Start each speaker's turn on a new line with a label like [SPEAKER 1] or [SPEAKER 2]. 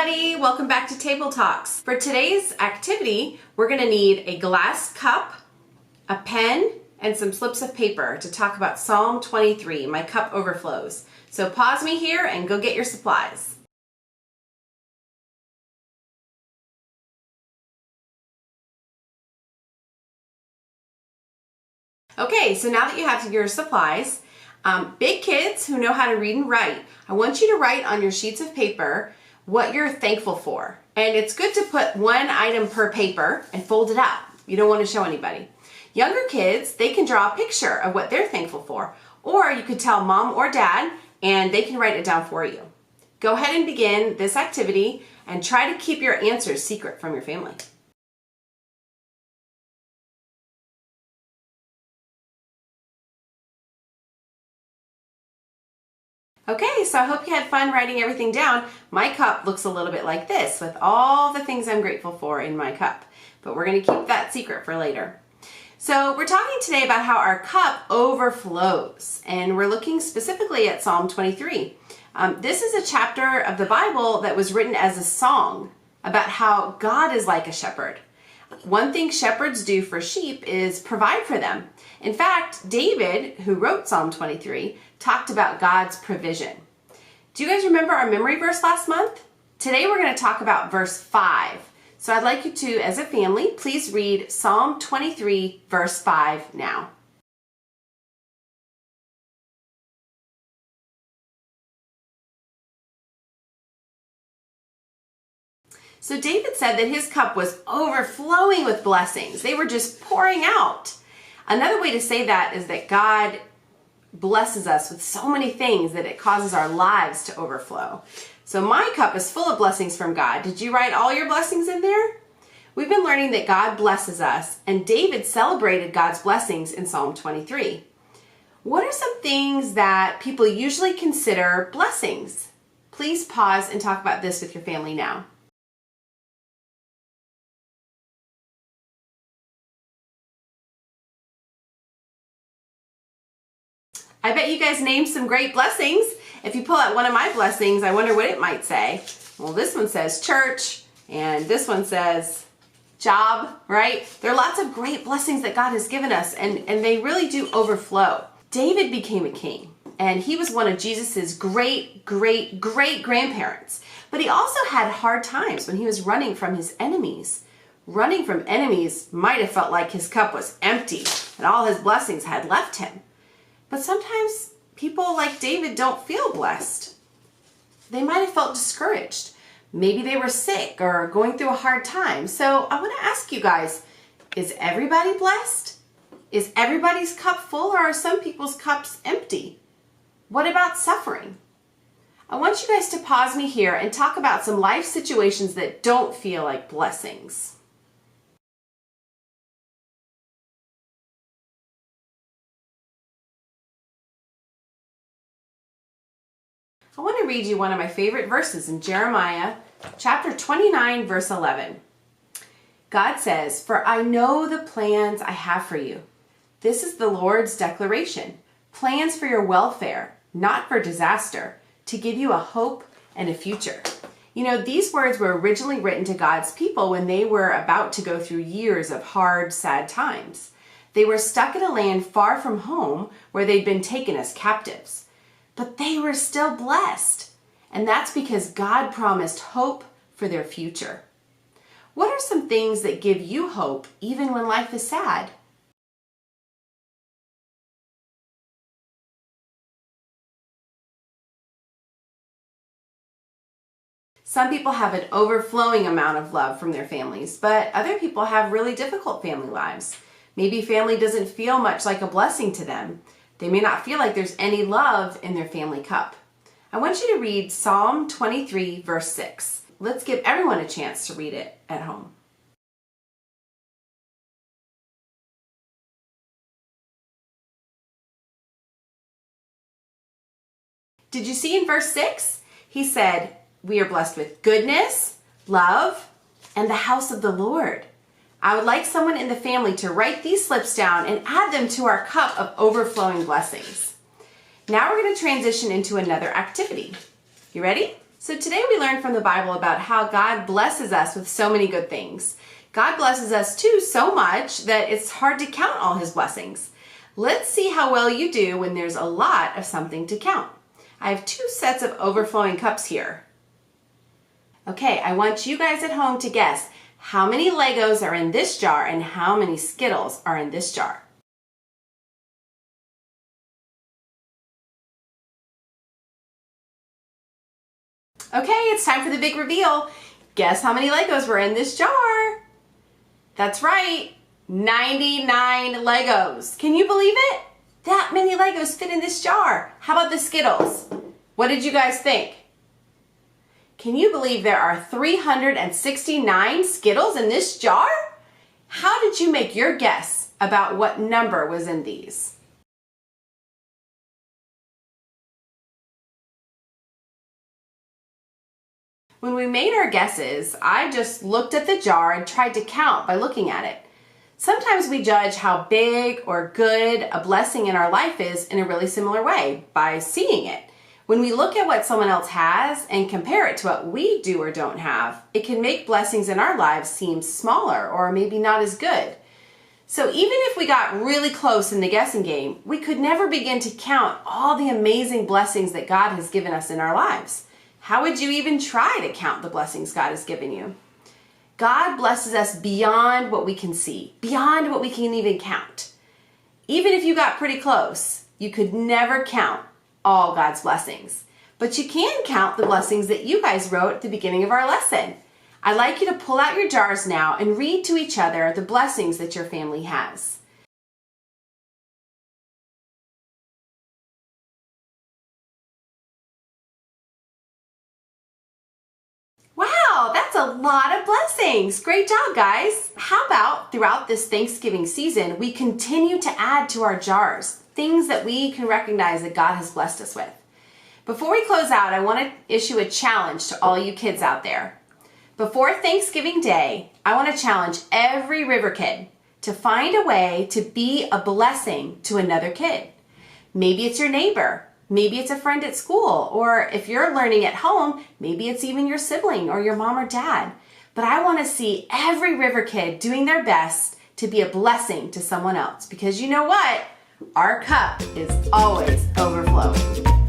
[SPEAKER 1] everybody, welcome back to Table Talks. For today's activity, we're going to need a glass cup, a pen, and some slips of paper to talk about Psalm 23, My Cup Overflows. So pause me here and go get your supplies. Okay, so now that you have your supplies, big kids who know how to read and write, I want you to write on your sheets of paper what you're thankful for. And it's good to put one item per paper and fold it up. You don't want to show anybody. Younger kids, they can draw a picture of what they're thankful for. Or you could tell mom or dad and they can write it down for you. Go ahead and begin this activity and try to keep your answers secret from your family. Okay, so I hope you had fun writing everything down. My cup looks a little bit like this with all the things I'm grateful for in my cup, but we're going to keep that secret for later. So we're talking today about how our cup overflows, and we're looking specifically at Psalm 23. This is a chapter of the Bible that was written as a song about how God is like a shepherd. One thing shepherds do for sheep is provide for them. In fact, David, who wrote Psalm 23, talked about God's provision. Do you guys remember our memory verse last month? Today we're going to talk about verse 5. So I'd like you to, as a family, please read Psalm 23, verse 5 now. So David said that his cup was overflowing with blessings. They were just pouring out. Another way to say that is that God blesses us with so many things that it causes our lives to overflow. So my cup is full of blessings from God. Did you write all your blessings in there? We've been learning that God blesses us, and David celebrated God's blessings in Psalm 23. What are some things that people usually consider blessings? Please pause and talk about this with your family now. I bet you guys named some great blessings. If you pull out one of my blessings, I wonder what it might say. Well, this one says church, and this one says job, right? There are lots of great blessings that God has given us, and they really do overflow. David became a king, and he was one of Jesus's great-great-great-grandparents. But he also had hard times when he was running from his enemies. Running from enemies might have felt like his cup was empty, and all his blessings had left him. But sometimes people like David don't feel blessed. They might have felt discouraged. Maybe they were sick or going through a hard time. So I want to ask you guys, is everybody blessed? Is everybody's cup full, or are some people's cups empty? What about suffering? I want you guys to pause me here and talk about some life situations that don't feel like blessings. I want to read you one of my favorite verses in Jeremiah chapter 29, verse 11. God says, "For I know the plans I have for you." This is the Lord's declaration. Plans for your welfare, not for disaster, to give you a hope and a future. You know, these words were originally written to God's people when they were about to go through years of hard, sad times. They were stuck in a land far from home where they'd been taken as captives. But they were still blessed. And that's because God promised hope for their future. What are some things that give you hope even when life is sad? Some people have an overflowing amount of love from their families, but other people have really difficult family lives. Maybe family doesn't feel much like a blessing to them. They may not feel like there's any love in their family cup. I want you to read Psalm 23, verse 6. Let's give everyone a chance to read it at home. Did you see in verse 6? He said, we are blessed with goodness, love, and the house of the Lord. I would like someone in the family to write these slips down and add them to our cup of overflowing blessings. Now we're going to transition into another activity. You ready? So today we learned from the Bible about how God blesses us with so many good things. God blesses us too so much that it's hard to count all his blessings. Let's see how well you do when there's a lot of something to count. I have 2 sets of overflowing cups here. Okay, I want you guys at home to guess how many Legos are in this jar and how many Skittles are in this jar. Okay, it's time for the big reveal. Guess how many Legos were in this jar? That's right, 99 Legos. Can you believe it? That many Legos fit in this jar. How about the Skittles? What did you guys think? Can you believe there are 369 Skittles in this jar? How did you make your guess about what number was in these? When we made our guesses, I just looked at the jar and tried to count by looking at it. Sometimes we judge how big or good a blessing in our life is in a really similar way, by seeing it. When we look at what someone else has and compare it to what we do or don't have, it can make blessings in our lives seem smaller or maybe not as good. So even if we got really close in the guessing game, we could never begin to count all the amazing blessings that God has given us in our lives. How would you even try to count the blessings God has given you? God blesses us beyond what we can see, beyond what we can even count. Even if you got pretty close, you could never count all God's blessings. But you can count the blessings that you guys wrote at the beginning of our lesson. I'd like you to pull out your jars now and read to each other the blessings that your family has. Wow, that's a lot of blessings. Great job, guys. How about throughout this Thanksgiving season, we continue to add to our jars things that we can recognize that God has blessed us with. Before we close out, I want to issue a challenge to all you kids out there. Before Thanksgiving Day, I want to challenge every River kid to find a way to be a blessing to another kid. Maybe it's your neighbor. Maybe it's a friend at school, or if you're learning at home, maybe it's even your sibling or your mom or dad. But I want to see every River kid doing their best to be a blessing to someone else, because you know what? Our cup is always overflowing.